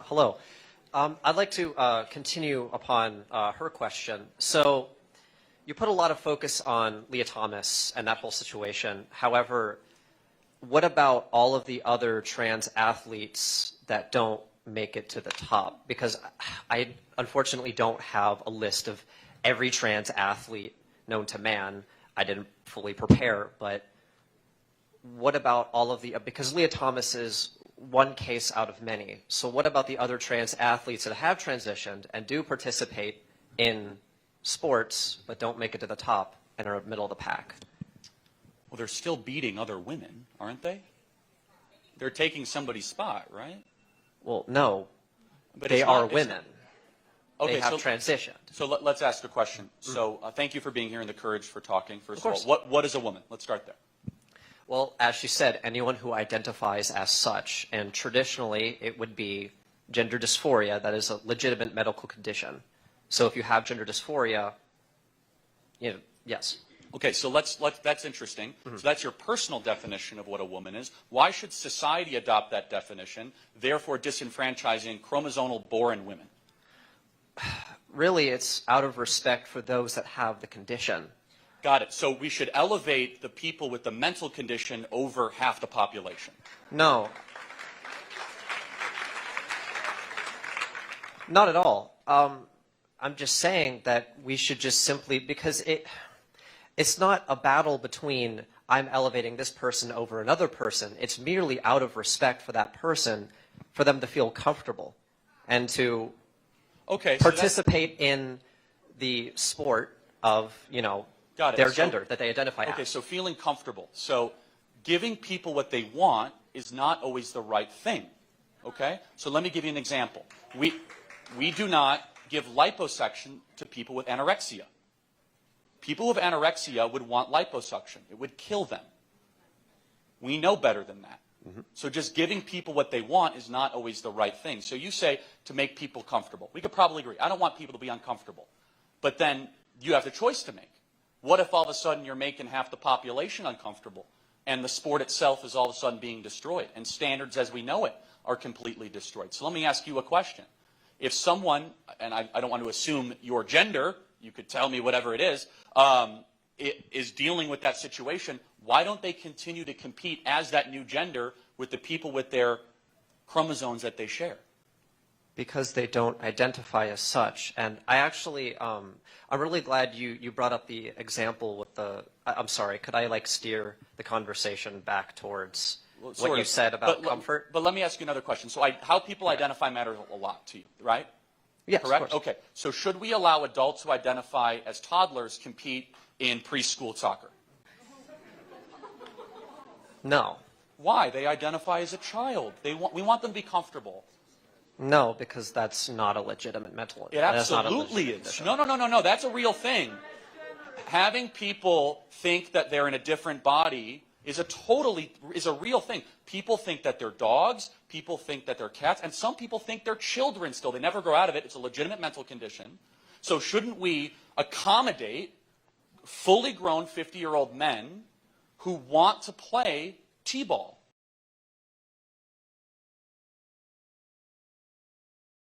Hello. I'd like to continue upon her question. So you put a lot of focus on Leah Thomas and that whole situation. However, what about all of the other trans athletes that don't make it to the top? Because I unfortunately don't have a list of every trans athlete known to man. I didn't fully prepare, but what about all of the, because Leah Thomas is one case out of many. So what about the other trans athletes that have transitioned and do participate in sports but don't make it to the top and are middle of the pack? Well, they're still beating other women, aren't they? They're taking somebody's spot, right? Well, no, but they are women. Okay, they have transitioned. So let's ask a question. So thank you for being here and the courage for talking. First of all, what is a woman? Let's start there. Well, as she said, anyone who identifies as such, and traditionally it would be gender dysphoria. That is a legitimate medical condition. So if you have gender dysphoria, yes. Okay, so that's interesting. So that's your personal definition of what a woman is. Why should society adopt that definition, therefore disenfranchising chromosomal-born women? Really, it's out of respect for those that have the condition. Got it. So we should elevate the people with the mental condition over half the population. No. Not at all. I'm just saying that we should just simply, because it's not a battle between I'm elevating this person over another person. It's merely out of respect for that person, for them to feel comfortable and to participate in the sport of, their gender that they identify as. Okay, so feeling comfortable. So giving people what they want is not always the right thing. Okay? So let me give you an example. We do not give liposuction to people with anorexia. People with anorexia would want liposuction. It would kill them. We know better than that. So just giving people what they want is not always the right thing. So you say to make people comfortable. We could probably agree. I don't want people to be uncomfortable. But then you have the choice to make. What if all of a sudden you're making half the population uncomfortable and the sport itself is all of a sudden being destroyed and standards as we know it are completely destroyed? So let me ask you a question. If someone, and I don't want to assume your gender, you could tell me whatever it is dealing with that situation, why don't they continue to compete as that new gender with the people with their chromosomes that they share? Because they don't identify as such. And I actually, I'm really glad you brought up the example with I'm sorry, could I steer the conversation back towards what you said about comfort? But let me ask you another question. So how people identify matters a lot to you, right? Yes, correct? Of course. Okay, so should we allow adults who identify as toddlers compete in preschool soccer? No. Why? They identify as a child. We want them to be comfortable. No, because that's not a legitimate mental. It absolutely is. No. That's a real thing. Having people think that they're in a different body is a real thing. People think that they're dogs. People think that they're cats. And some people think they're children still. They never grow out of it. It's a legitimate mental condition. So shouldn't we accommodate fully grown 50-year-old men who want to play t-ball?